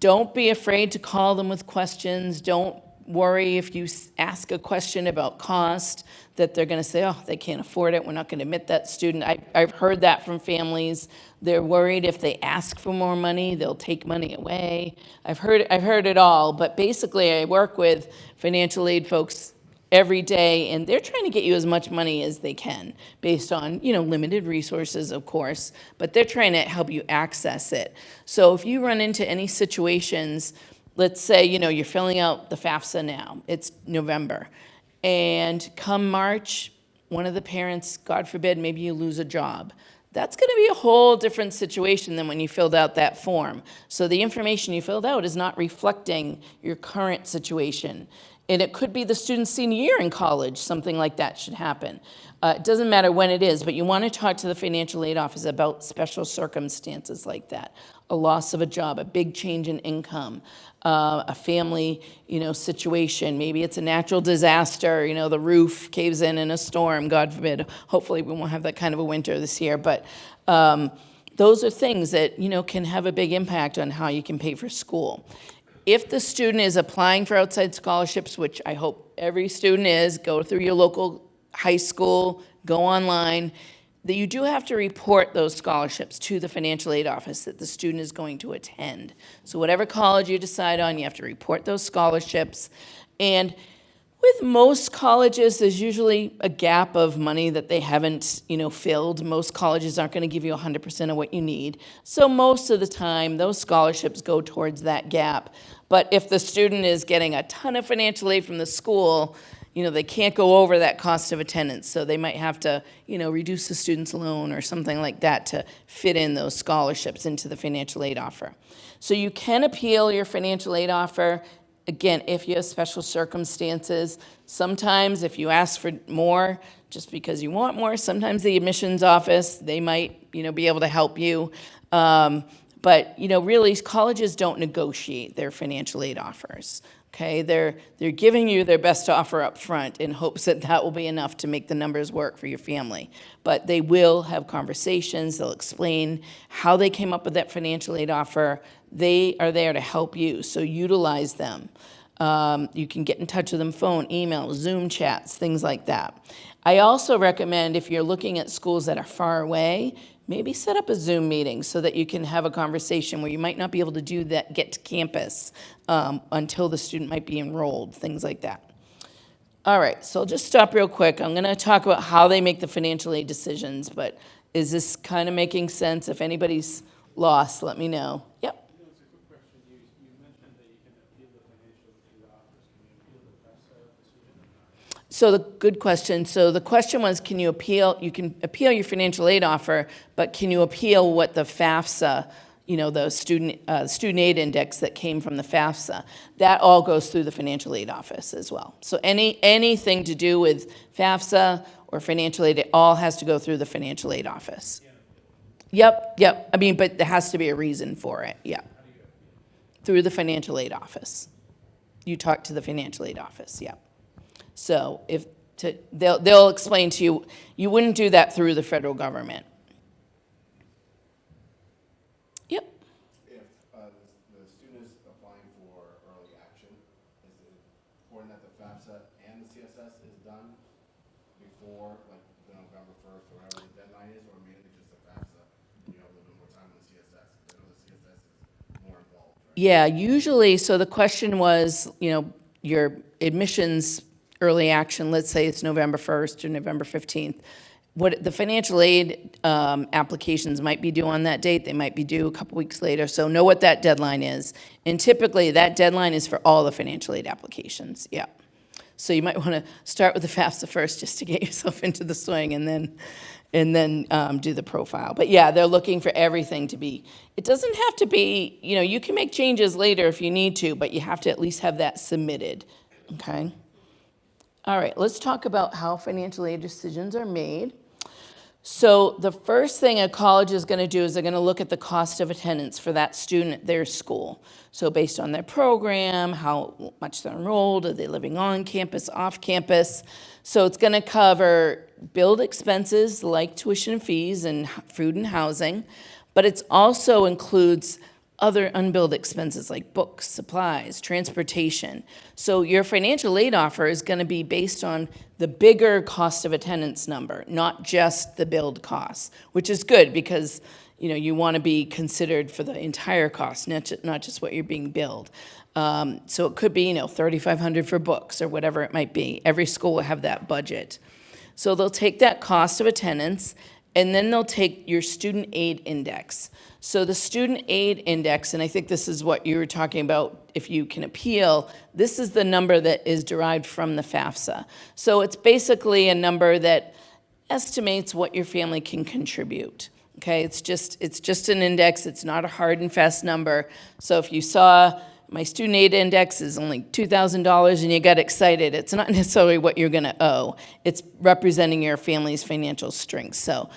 don't be afraid to call them with questions. Don't worry if you ask a question about cost that they're going to say, oh, they can't afford it. We're not going to admit that student. I've heard that from families. They're worried if they ask for more money, they'll take money away. I've heard it all, but basically I work with financial aid folks every day, and they're trying to get you as much money as they can based on, limited resources, of course, but they're trying to help you access it. So if you run into any situations, let's say, you're filling out the FAFSA now, it's November, and come March, one of the parents, God forbid, maybe you lose a job. that's going to be a whole different situation than when you filled out that form. So the information you filled out is not reflecting your current situation. And it could be the student's senior year in college, something like that should happen. It doesn't matter when it is, but you want to talk to the financial aid office about special circumstances like that. A loss of a job, a big change in income, a family, situation. Maybe it's a natural disaster, the roof caves in a storm, God forbid. Hopefully we won't have that kind of a winter this year, but those are things that, can have a big impact on how you can pay for school. If the student is applying for outside scholarships, which I hope every student is, go through your local high school, go online, that you do have to report those scholarships to the financial aid office that the student is going to attend. So whatever college you decide on, you have to report those scholarships. And with most colleges, there's usually a gap of money that they haven't, filled. Most colleges aren't going to give you 100% of what you need. So most of the time, those scholarships go towards that gap. But if the student is getting a ton of financial aid from the school, they can't go over that cost of attendance. So they might have to, reduce the student's loan or something like that to fit in those scholarships into the financial aid offer. So you can appeal your financial aid offer. Again, if you have special circumstances, sometimes if you ask for more, just because you want more, sometimes the admissions office, they might, be able to help you. But, really, colleges don't negotiate their financial aid offers, okay? They're giving you their best offer up front in hopes that that will be enough to make the numbers work for your family. But they will have conversations. They'll explain how they came up with that financial aid offer. They are there to help you, so utilize them. You can get in touch with them, phone, email, Zoom chats, things like that. I also recommend if you're looking at schools that are far away, maybe set up a Zoom meeting so that you can have a conversation where you might not be able to do that, get to campus until the student might be enrolled, things like that. All right, so I'll just stop real quick. I'm going to talk about how they make the financial aid decisions, but is this kind of making sense? If anybody's lost, let me know. Yep. It's a quick question. You mentioned that you can appeal the financial aid offers. Can you appeal the FAFSA decision or not? So the good question. So the question was, can you appeal? You can appeal your financial aid offer, but can you appeal what the FAFSA, the student aid index that came from the FAFSA? That all goes through the financial aid office as well. So anything to do with FAFSA or financial aid, it all has to go through the financial aid office. Yep. But there has to be a reason for it. Yeah. Through the financial aid office. You talk to the financial aid office. Yeah. So they'll explain to you, you wouldn't do that through the federal government. Yep. If the student is applying for early action, is it important that the FAFSA and the CSS is done before, like, the November 1st or whatever the deadline is, or mainly just the FAFSA, a little bit more time on the CSS? Because I know the CSS is more involved, right? Yeah, usually, so the question was, your admissions early action, let's say it's November 1st or November 15th. What the financial aid applications might be due on that date, they might be due a couple weeks later, so know what that deadline is. And typically, that deadline is for all the financial aid applications, yeah. So you might want to start with the FAFSA first just to get yourself into the swing and then do the profile. But yeah, they're looking for everything to be, it doesn't have to be, you can make changes later if you need to, but you have to at least have that submitted, okay? All right, let's talk about how financial aid decisions are made. So the first thing a college is going to do is they're going to look at the cost of attendance for that student at their school. So based on their program, how much they're enrolled, are they living on campus, off campus. So it's going to cover billed expenses like tuition and fees and food and housing, but it also includes other unbilled expenses like books, supplies, transportation. So your financial aid offer is going to be based on the bigger cost of attendance number, not just the billed costs, which is good because you want to be considered for the entire cost, not just what you're being billed. So it could be $3,500 for books or whatever it might be. Every school will have that budget. So they'll take that cost of attendance and then they'll take your student aid index. So the student aid index, and I think this is what you were talking about, if you can appeal, this is the number that is derived from the FAFSA. So it's basically a number that estimates what your family can contribute, Okay, it's just an index, it's not a hard and fast number. So if you saw my student aid index is only $2,000 and you got excited, it's not necessarily what you're gonna owe. It's representing your family's financial strength. So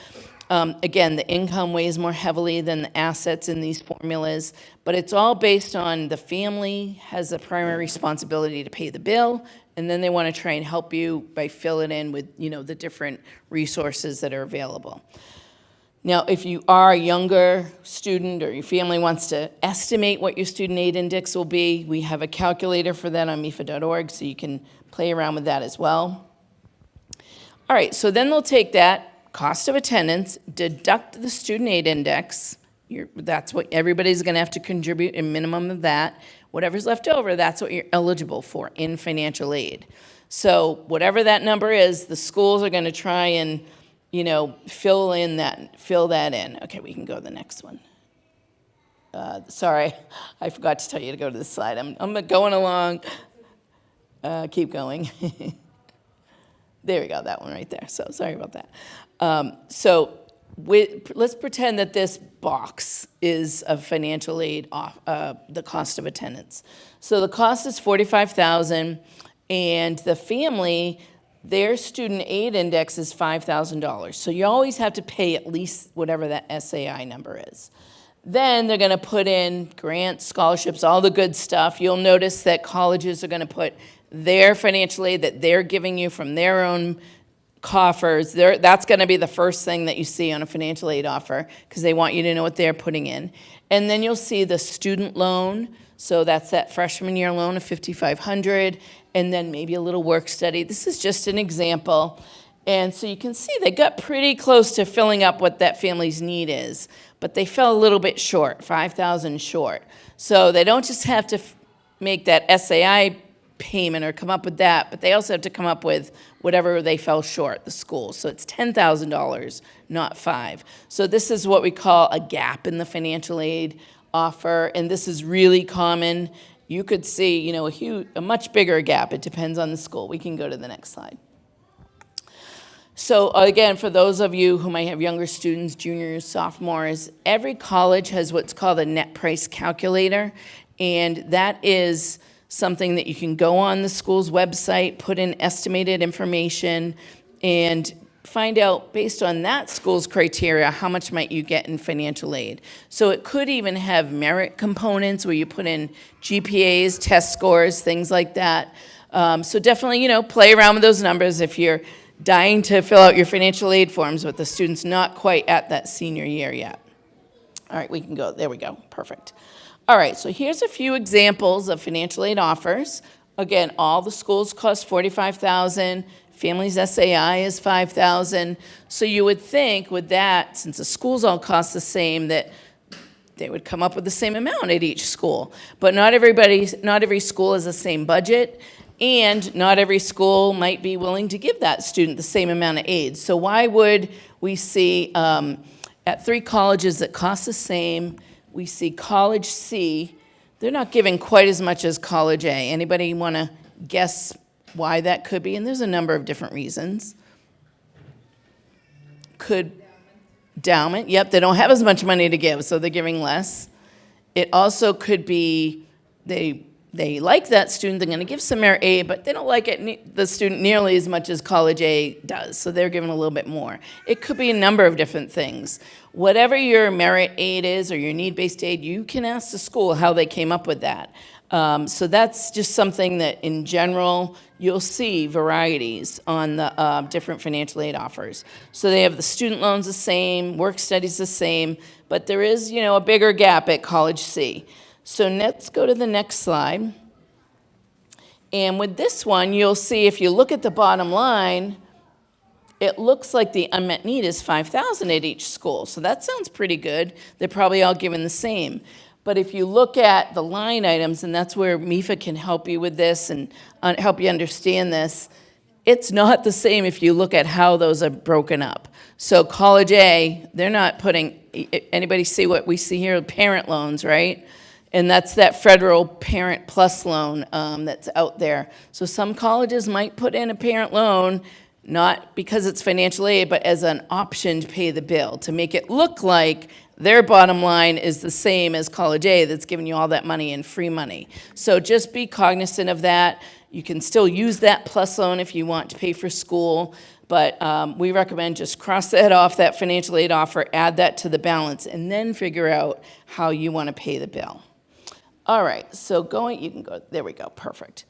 again, the income weighs more heavily than the assets in these formulas, but it's all based on the family has a primary responsibility to pay the bill, and then they wanna try and help you by filling in with, the different resources that are available. Now, if you are a younger student or your family wants to estimate what your student aid index will be, we have a calculator for that on MIFA.org, so you can play around with that as well. All right, so then they'll take that cost of attendance, deduct the student aid index. That's what everybody's going to have to contribute, a minimum of that. Whatever's left over, that's what you're eligible for in financial aid. So whatever that number is, the schools are going to try and fill that in. Okay, we can go to the next one. Sorry, I forgot to tell you to go to this slide. I'm going along. Keep going. There we go, that one right there. So sorry about that. Let's pretend that this box is a financial aid off the cost of attendance. So the cost is $45,000, and the family, their student aid index is $5,000. So you always have to pay at least whatever that SAI number is. Then they're going to put in grants, scholarships, all the good stuff. You'll notice that colleges are going to put their financial aid that they're giving you from their own coffers. That's going to be the first thing that you see on a financial aid offer, because they want you to know what they're putting in. And then you'll see the student loan. So that's that freshman year loan of $5,500, and then maybe a little work study. This is just an example. And so you can see they got pretty close to filling up what that family's need is, but they fell a little bit short, $5,000 short. So they don't just have to make that SAI payment or come up with that, but they also have to come up with whatever they fell short, the school. So it's $10,000, not $5,000. So this is what we call a gap in the financial aid offer, and this is really common. You could see, a much bigger gap. It depends on the school. We can go to the next slide. So again, for those of you who might have younger students, juniors, sophomores, every college has what's called a net price calculator, and that is something that you can go on the school's website, put in estimated information, and find out, based on that school's criteria, how much might you get in financial aid. So it could even have merit components where you put in GPAs, test scores, things like that. So definitely, play around with those numbers if you're dying to fill out your financial aid forms, but the student's not quite at that senior year yet. All right, we can go. There we go. Perfect. All right, so here's a few examples of financial aid offers. Again, all the schools cost $45,000. Families SAI is $5,000. So you would think with that, since the schools all cost the same, that they would come up with the same amount at each school. But not every school has the same budget, and not every school might be willing to give that student the same amount of aid. So why would we see at 3 colleges that cost the same, we see College C, they're not giving quite as much as College A. Anybody want to guess why that could be? And there's a number of different reasons. Endowment, yep, they don't have as much money to give, so they're giving less. It also could be they like that student, they're going to give some merit A, but they don't like the student nearly as much as College A does, so they're giving a little bit more. It could be a number of different things. Whatever your merit aid is or your need-based aid, you can ask the school how they came up with that. So that's just something that in general, you'll see varieties on the different financial aid offers. So they have the student loans the same, work studies the same, but there is, a bigger gap at College C. So let's go to the next slide. And with this one, you'll see if you look at the bottom line, it looks like the unmet need is $5,000 at each school. So that sounds pretty good. They're probably all given the same. But if you look at the line items, and that's where MIFA can help you with this and help you understand this, it's not the same if you look at how those are broken up. So College A, they're not putting, anybody see what we see here, parent loans, right? And that's that federal Parent Plus loan that's out there. So some colleges might put in a parent loan, not because it's financial aid, but as an option to pay the bill, to make it look like their bottom line is the same as college aid that's giving you all that money in free money. So just be cognizant of that. You can still use that plus loan if you want to pay for school, but we recommend just cross that off, that financial aid offer, add that to the balance, and then figure out how you want to pay the bill. All right, so you can go, there we go, perfect.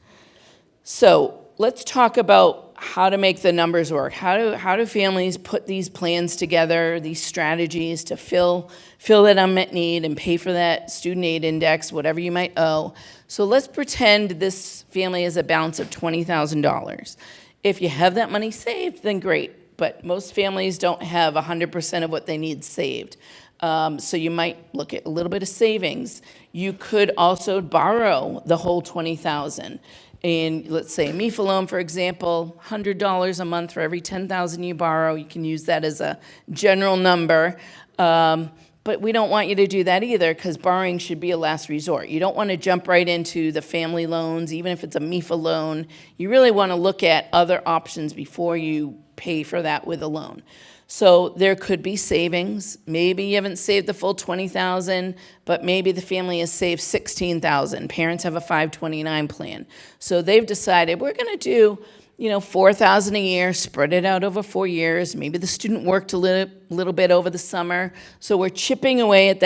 So let's talk about how to make the numbers work. How do families put these plans together, these strategies to fill that unmet need and pay for that student aid index, whatever you might owe. So let's pretend this family has a balance of $20,000. If you have that money saved, then great. But most families don't have 100% of what they need saved. So you might look at a little bit of savings. You could also borrow the whole $20,000. And let's say a MIFA loan, for example, $100 a month for every $10,000 you borrow. You can use that as a general number. But we don't want you to do that either, because borrowing should be a last resort. You don't want to jump right into the family loans, even if it's a MIFA loan. You really want to look at other options before you pay for that with a loan. So there could be savings. Maybe you haven't saved the full $20,000, but maybe the family has saved $16,000. Parents have a 529 plan. So they've decided we're going to do, $4,000 a year, spread it out over 4 years. Maybe the student worked a little bit over the summer. So we're chipping away at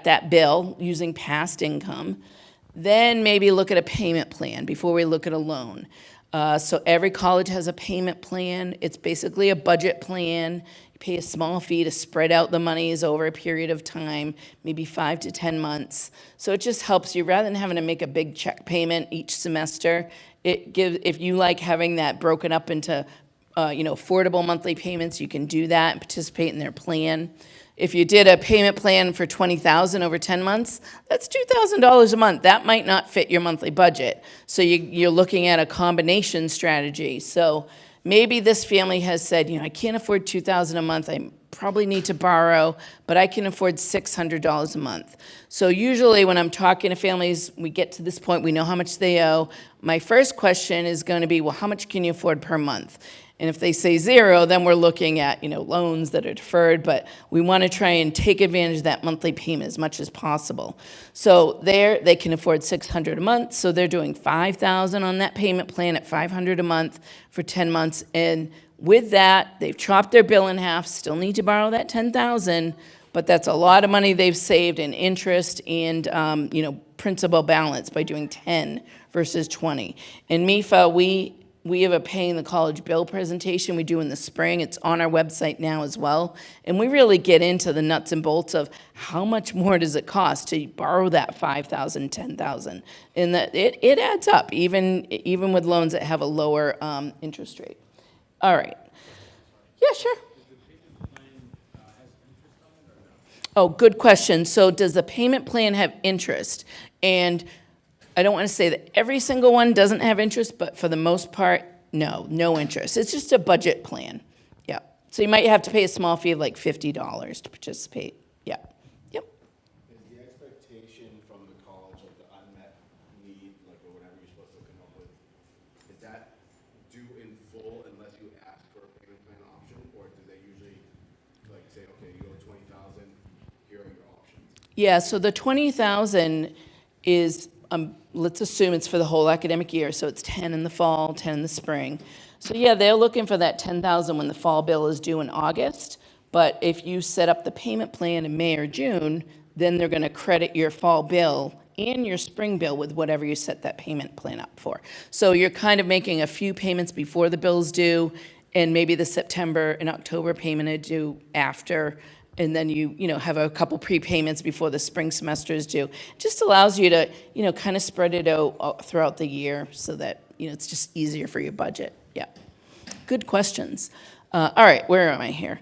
that bill using past income. Then maybe look at a payment plan before we look at a loan. So every college has a payment plan. It's basically a budget plan. You pay a small fee to spread out the monies over a period of time, maybe 5 to 10 months. So it just helps you, rather than having to make a big check payment each semester. If you like having that broken up into affordable monthly payments, you can do that and participate in their plan. If you did a payment plan for $20,000 over 10 months, that's $2,000 a month. That might not fit your monthly budget. So you're looking at a combination strategy. So maybe this family has said, I can't afford $2,000 a month. I probably need to borrow, but I can afford $600 a month. So usually when I'm talking to families, we get to this point, we know how much they owe. My first question is going to be, well, how much can you afford per month? And if they say zero, then we're looking at, loans that are deferred, but we want to try and take advantage of that monthly payment as much as possible. So they can afford $600 a month, so they're doing $5,000 on that payment plan at $500 a month for 10 months. And with that, they've chopped their bill in half, still need to borrow that $10,000, but that's a lot of money they've saved in interest and, principal balance by doing 10 versus 20. In MIFA, we have a paying the college bill presentation we do in the spring. It's on our website now as well. And we really get into the nuts and bolts of how much more does it cost to borrow that $5,000, $10,000. And that it adds up, even with loans that have a lower interest rate. All right. Yeah, sure. Oh, good question. So does the payment plan have interest? And I don't want to say that every single one doesn't have interest, but for the most part, no interest. It's just a budget plan. Yeah. So you might have to pay a small fee of like $50 to participate. Yeah. Yep. Is the expectation from the college of the unmet need, like or whatever you're supposed to come up with, is that due in full unless you ask for a payment plan option, or do they usually like say, okay, you owe 20,000, here are your options? Yeah. So the 20,000 is. Let's assume it's for the whole academic year, so it's 10 in the fall, 10 in the spring. So yeah, they're looking for that 10,000 when the fall bill is due in August, but if you set up the payment plan in May or June, then they're going to credit your fall bill and your spring bill with whatever you set that payment plan up for. So you're kind of making a few payments before the bill's due, and maybe the September and October payment are due after, and then you have a couple prepayments before the spring semester is due. It just allows you to, kind of spread it out throughout the year so that, it's just easier for your budget. Yeah. Good questions. All right, where am I here?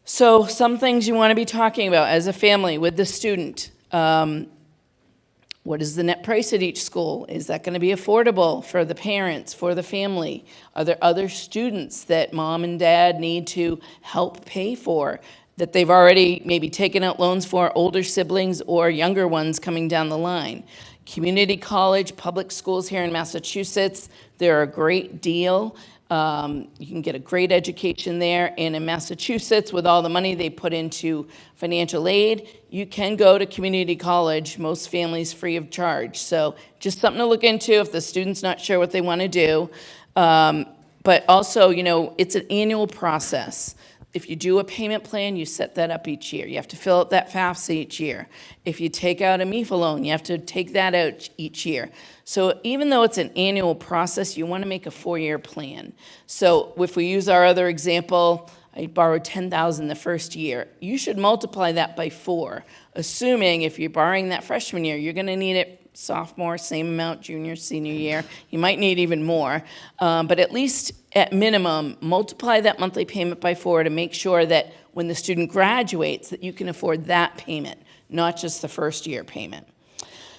So some things you want to be talking about as a family with the student. What is the net price at each school? Is that going to be affordable for the parents, for the family? Are there other students that mom and dad need to help pay for, that they've already maybe taken out loans for, older siblings or younger ones coming down the line? Community college, public schools here in Massachusetts, they're a great deal. You can get a great education there. And in Massachusetts, with all the money they put into financial aid, you can go to community college, most families free of charge. So just something to look into if the student's not sure what they want to do. But also, you know, it's an annual process. If you do a payment plan, you set that up each year. You have to fill out that FAFSA each year. If you take out a MIFA loan, you have to take that out each year. So even though it's an annual process, you want to make a 4-year plan. So if we use our other example, I borrowed $10,000 the first year. You should multiply that by 4, assuming if you're borrowing that freshman year, you're going to need it sophomore, same amount, junior, senior year. You might need even more. But at least at minimum, multiply that monthly payment by 4 to make sure that when the student graduates, that you can afford that payment, not just the first year payment.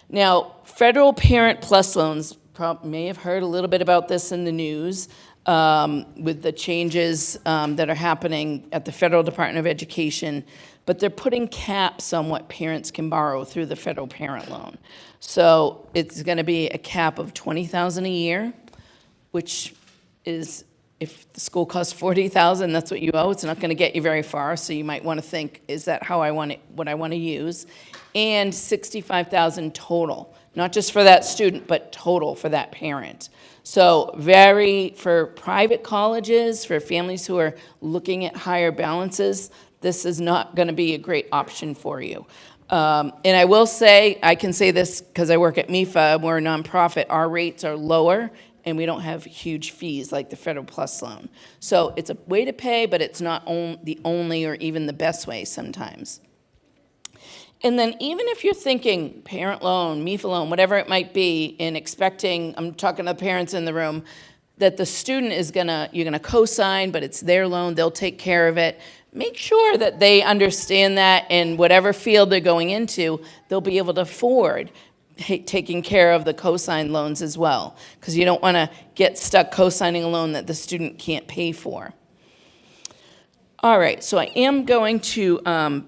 Now, federal Parent Plus loans, may have heard a little bit about this in the news with the changes that are happening at the Federal Department of Education, but they're putting caps on what parents can borrow through the federal parent loan. So it's going to be a cap of $20,000 a year, which is, if the school costs $40,000, that's what you owe. It's not going to get you very far. So you might want to think, is that how I want it, what I want to use? And $65,000 total, not just for that student, but total for that parent. So for private colleges, for families who are looking at higher balances, this is not going to be a great option for you. And I will say, I can say this because I work at MIFA, we're a nonprofit, our rates are lower and we don't have huge fees like the Federal Plus loan. So it's a way to pay, but it's not the only or even the best way sometimes. And then even if you're thinking parent loan, MIFA loan, whatever it might be, and expecting, I'm talking to the parents in the room, that the student you're gonna co-sign, but it's their loan, they'll take care of it. Make sure that they understand that in whatever field they're going into, they'll be able to afford taking care of the co-sign loans as well, because you don't want to get stuck co-signing a loan that the student can't pay for. All right, so I am going to, I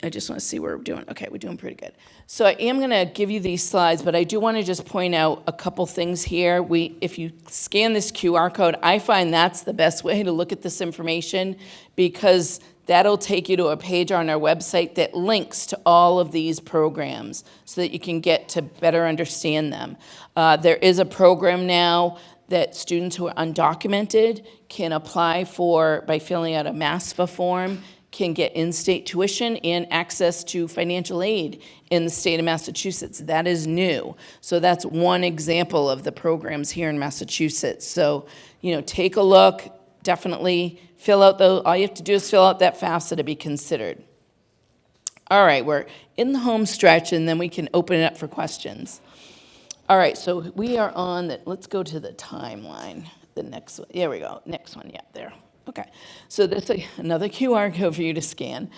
just want to see where we're doing. Okay, we're doing pretty good. So I am going to give you these slides, but I do want to just point out a couple things here. If you scan this QR code, I find that's the best way to look at this information, because that'll take you to a page on our website that links to all of these programs so that you can get to better understand them. There is a program now that students who are undocumented can apply for by filling out a MASFA form, can get in-state tuition and access to financial aid in the state of Massachusetts. That is new. So that's one example of the programs here in Massachusetts. So, take a look, definitely fill out all you have to do is fill out that FAFSA to be considered. All right, we're in the home stretch and then we can open it up for questions. All right, so we are on let's go to the timeline. The next one, there we go, next one, yeah, there. Okay, so there's another QR code for you to scan.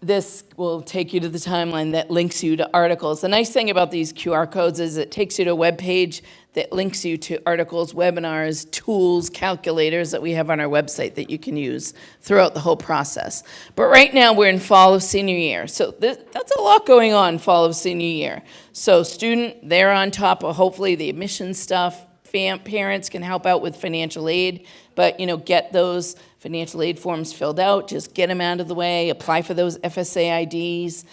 This will take you to the timeline that links you to articles. The nice thing about these QR codes is it takes you to a web page that links you to articles, webinars, tools, calculators that we have on our website that you can use throughout the whole process. But right now we're in fall of senior year. So that's a lot going on fall of senior year. So they're on top of hopefully the admission stuff. Parents can help out with financial aid, but get those financial aid forms filled out, just get them out of the way, apply for those FSA IDs,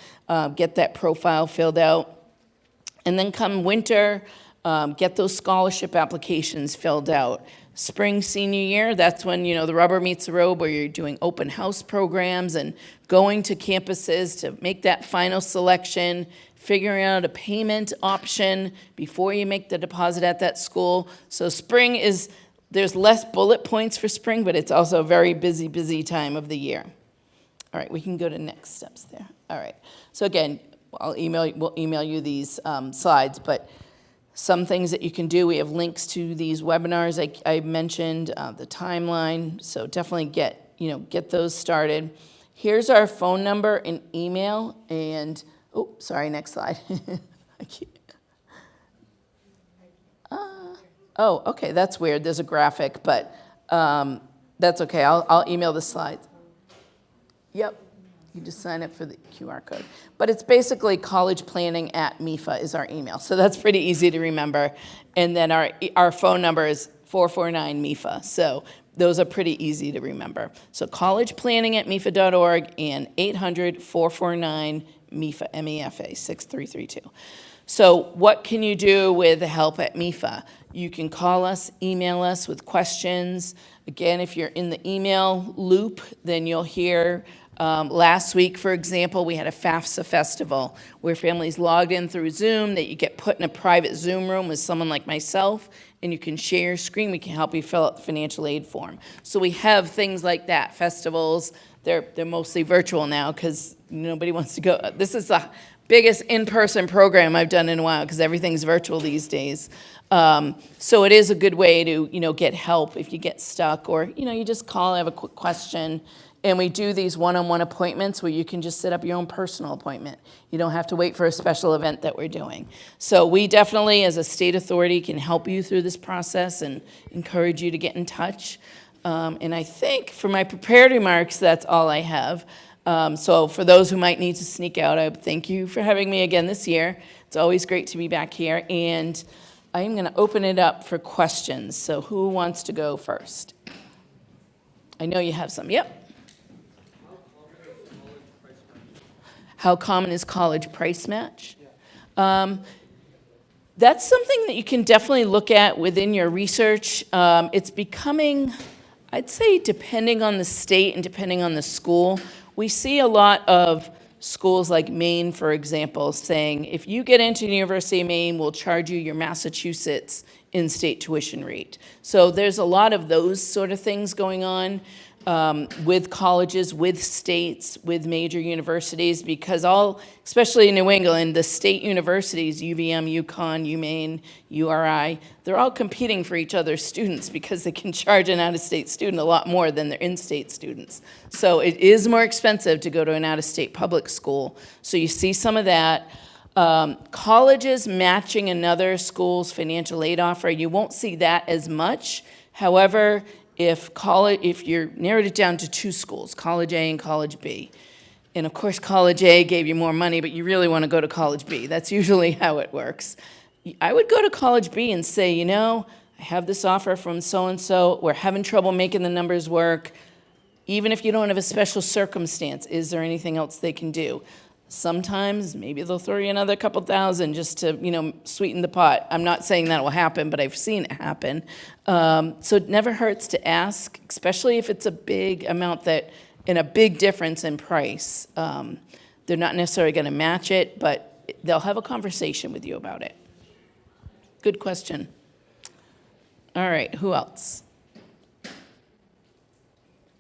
get that profile filled out. And then come winter, get those scholarship applications filled out. Spring senior year, that's when the rubber meets the road, where you're doing open house programs and going to campuses to make that final selection, figuring out a payment option before you make the deposit at that school. So spring there's less bullet points for spring, but it's also a very busy, busy time of the year. All right, we can go to next steps there. All right, so again, we'll email you these slides, but some things that you can do, we have links to these webinars I mentioned, the timeline, so definitely get those started. Here's our phone number and email, and oh, sorry, next slide. Oh, okay, that's weird. There's a graphic, but that's okay. I'll email the slides. Yep, you just sign up for the QR code. But it's basically collegeplanning@MIFA is our email, so that's pretty easy to remember. And then our phone number is 449 MIFA. So those are pretty easy to remember. So collegeplanning@mifa.org and 800-449-MIFA, M-E-F-A, 6332. So what can you do with help at MIFA? You can call us, email us with questions. Again, if you're in the email loop, then you'll hear, last week, for example, we had a FAFSA festival where families logged in through Zoom, that you get put in a private Zoom room with someone like myself, and you can share your screen. We can help you fill out the financial aid form. So we have things like that, festivals. They're mostly virtual now because nobody wants to go. This is the biggest in-person program I've done in a while because everything's virtual these days. So it is a good way to, get help if you get stuck, or, you just call, have a quick question. And we do these one-on-one appointments where you can just set up your own personal appointment. You don't have to wait for a special event that we're doing. So we definitely, as a state authority, can help you through this process and encourage you to get in touch. And I think for my prepared remarks, that's all I have. So for those who might need to sneak out, I thank you for having me again this year. It's always great to be back here. And I'm going to open it up for questions. So who wants to go first? I know you have some. Yep. How common is college price match? That's something that you can definitely look at within your research. It's becoming, I'd say, depending on the state and depending on the school, we see a lot of schools like Maine, for example, saying, if you get into the University of Maine, we'll charge you your Massachusetts in-state tuition rate. So there's a lot of those sort of things going on with colleges, with states, with major universities, because especially in New England, the state universities, UVM, UConn, UMaine, URI, they're all competing for each other's students because they can charge an out-of-state student a lot more than their in-state students. So it is more expensive to go to an out-of-state public school. So you see some of that. Colleges matching another school's financial aid offer, you won't see that as much. However, if you're narrowed it down to two schools, College A and College B, and of course College A gave you more money, but you really want to go to College B. That's usually how it works. I would go to College B and say, I have this offer from so-and-so. We're having trouble making the numbers work. Even if you don't have a special circumstance, is there anything else they can do? Sometimes maybe they'll throw you another couple thousand just to, sweeten the pot. I'm not saying that will happen, but I've seen it happen. So it never hurts to ask, especially if it's a big amount and a big difference in price. They're not necessarily going to match it, but they'll have a conversation with you about it. Good question. All right, who else?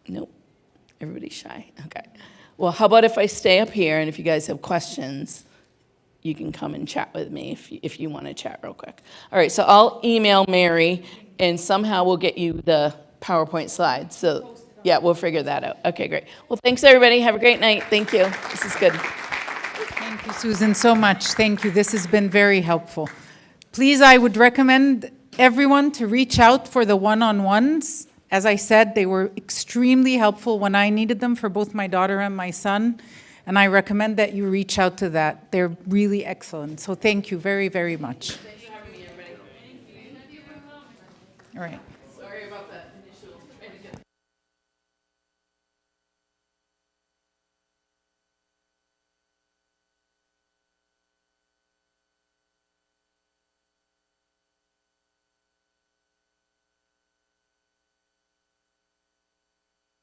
Nope, everybody's shy. Okay. Well, how about if I stay up here, and if you guys have questions, you can come and chat with me if you want to chat real quick. All right, so I'll email Mary, and somehow we'll get you the PowerPoint slides. So, yeah, we'll figure that out. Okay, great. Well, thanks, everybody. Have a great night. Thank you. This is good. Thank you, Susan, so much. Thank you. This has been very helpful. Please, I would recommend everyone to reach out for the one-on-ones. As I said, they were extremely helpful when I needed them for both my daughter and my son, and I recommend that you reach out to that. They're really excellent. So thank you very, very much. Thank you for having me, everybody. All right.